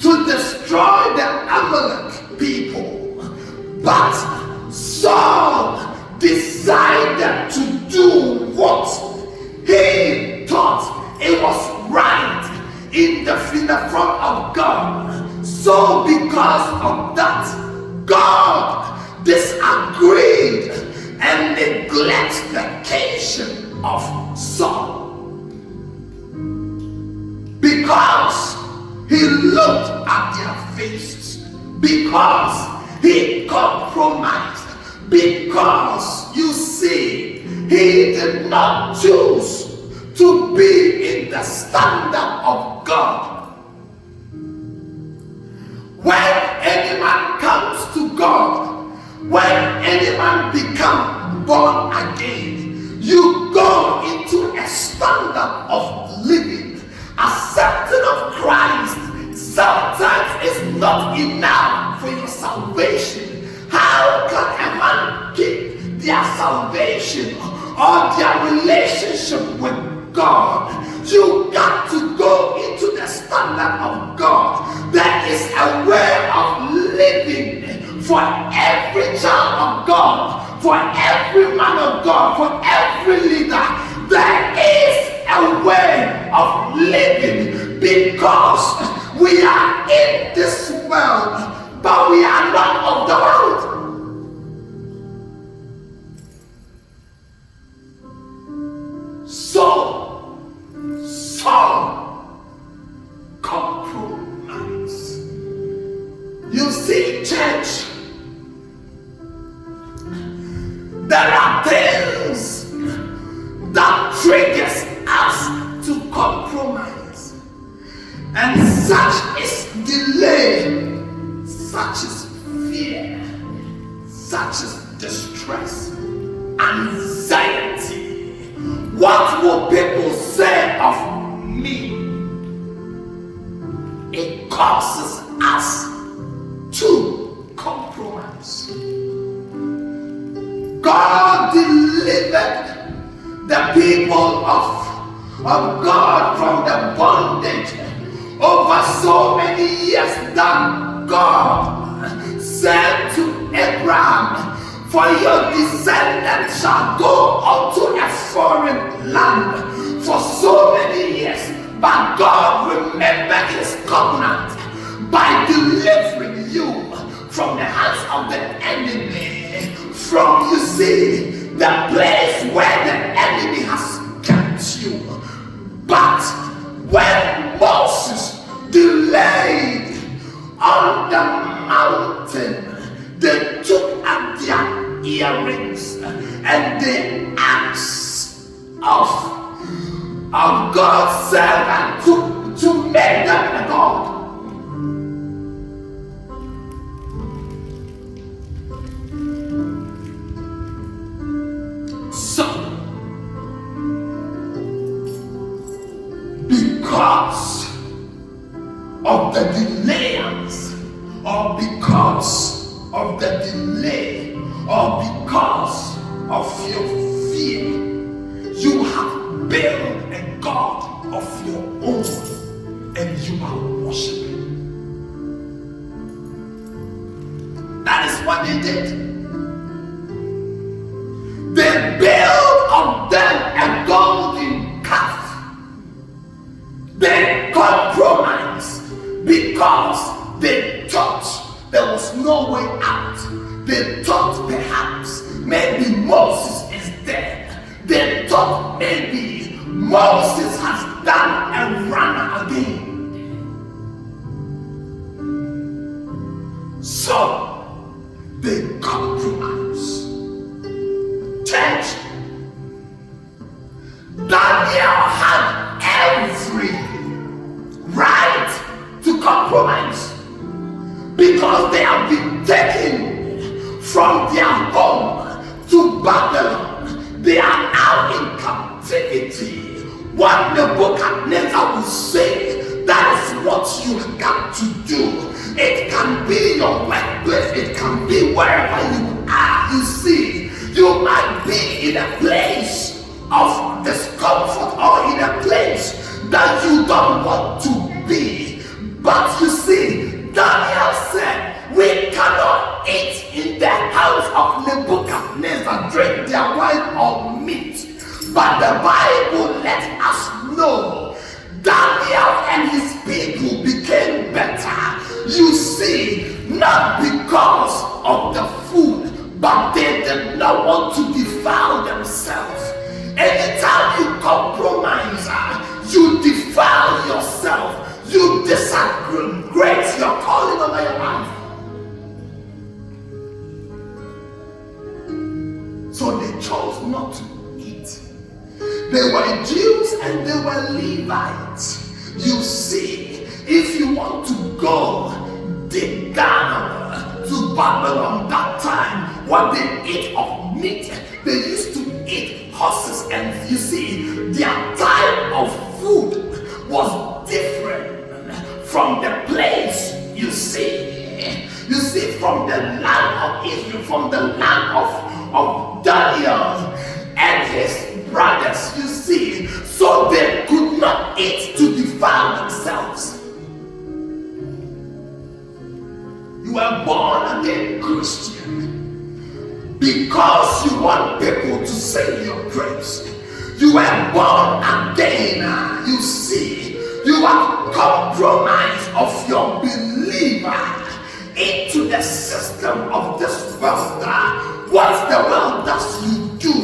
to destroy the Amalek people. But Saul decided to do what he thought it was right in the front of God. So because of that, God disagreed and neglected the occasion of Saul. Because he looked at their faces, because he compromised, because you see, he did not choose to be in the standard of God. When any man comes to God, when any man becomes born again, you go into a standard of living. Accepting of Christ sometimes is not enough for your salvation. How can a man keep their salvation or their relationship with God? You got to go into the standard of God. There is a way of living for every child of God, for every man of God, for every leader. There is a way of living, because we are in this world, but we are not of the world. So compromise. You see, church, there are things that triggers us to compromise, and such is delay, such is fear, such is distress, anxiety. What will people say of me? It causes us to compromise. God delivered the people of God from the bondage over so many years that God said to Abraham, for your descendants shall go unto a foreign land for so many years. But God remembered his covenant by delivering you from the hands of the enemy, from, you see, the place where the enemy has kept you. But when Moses delayed on the mountain, they took out their earrings and they asked of God's servant to make them a god. So, because of the delayance, or because of the delay, or because of your fear, you have built a god of your own and you are worshiping. That is what they did. They built of them a golden calf. They compromised because they thought there was no way out. They thought perhaps maybe Moses is dead. They thought maybe Moses has done a run again. So they compromised. Church, Daniel had every right to compromise because they have been taken from their home to Babylon. They are now in captivity. What Nebuchadnezzar will say, that is what you got to do. It can be your workplace, it can be wherever you are. You see, you might be in a place of discomfort or in a place that you don't want to be. But you see, You see, not because of the food, but they did not want to defile themselves. Anytime you compromise, you defile yourself. You disaggregate your calling over your life. So they chose not to eat. They were Jews and they were Levites. You see, if you want to go dig down to Babylon that time, what they ate of meat, they used to eat horses. And you see, their type of food was different from the place you see. You see, from the land of Israel, from the land of Daniel and his brothers, you see, so they could not eat to defile themselves. You were born again Christian because you want people to sing your praise. You were born again, you see, you have compromised of your believer into the system of this world. What the world does you do,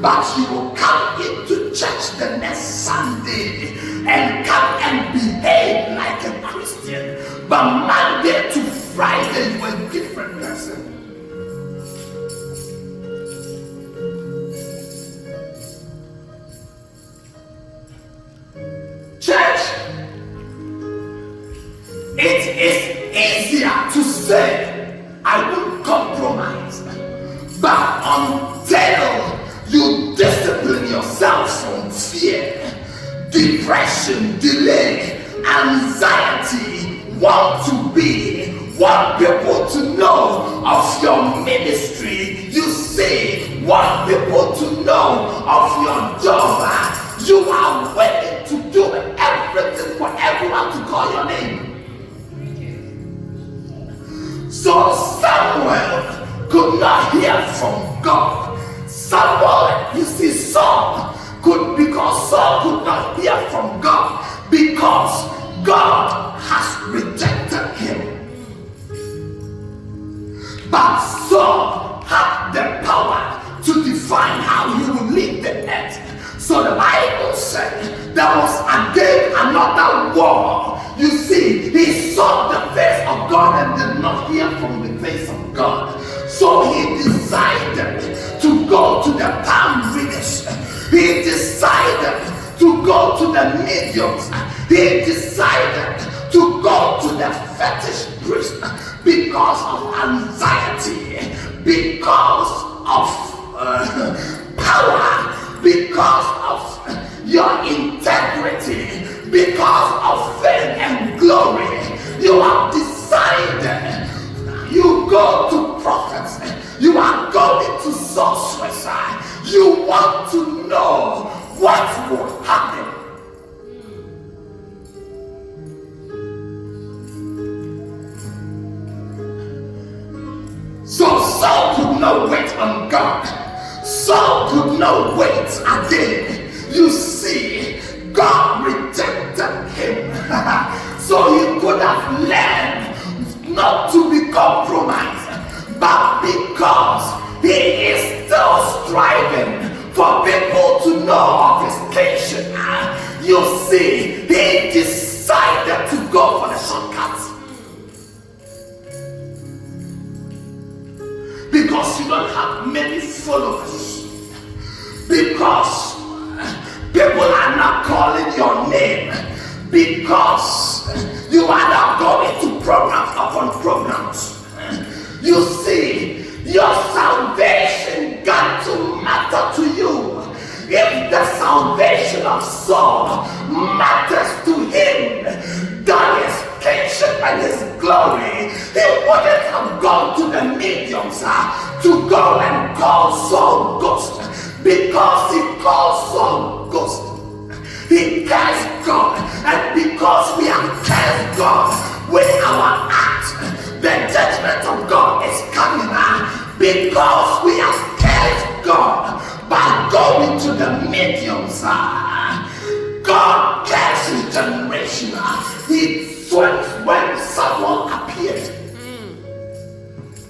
but you will come into church the next Sunday and come and behave like a Christian, but Monday to Friday you are a different person. Church, it is easier to say, I won't compromise. But until you discipline yourself from fear, depression, delay, anxiety, want people to know of your ministry, you say, want people to know of your job, you are willing to do everything for everyone to call your name. So Samuel could not hear from God. Samuel, you see, because Saul could not hear from God because God has rejected him. But Saul had the power to define how he would leave the earth. So the Bible said there was again another war. You see, he saw the face of God and did not hear from the face of God. So he decided to go to the palm readers. He decided to go to the mediums. He decided to go to the fetish priest because of anxiety, because of power, because of your integrity, because of fame and glory. You have decided. You go to prophets. You are going to sorcerers. You want to know what will happen. So Saul could not wait on God. Saul could not wait again. You see, God rejected him. So he could have learned not to be compromised, but because he is still striving for people to know of his station, you see, he decided to go for the shortcuts. Because you don't have many followers, because people are not calling your name, because you are not going to programs upon programs. You see, your salvation got to matter to you. If the salvation of Saul matters to him, God is kingship and his glory, he wouldn't have gone to the mediums to go and call Saul ghost, because he calls Saul ghost. He cursed God, and because we have cursed God with our act, the judgment of God is coming because we have cursed God by going to the mediums. God curses generation. He swears when someone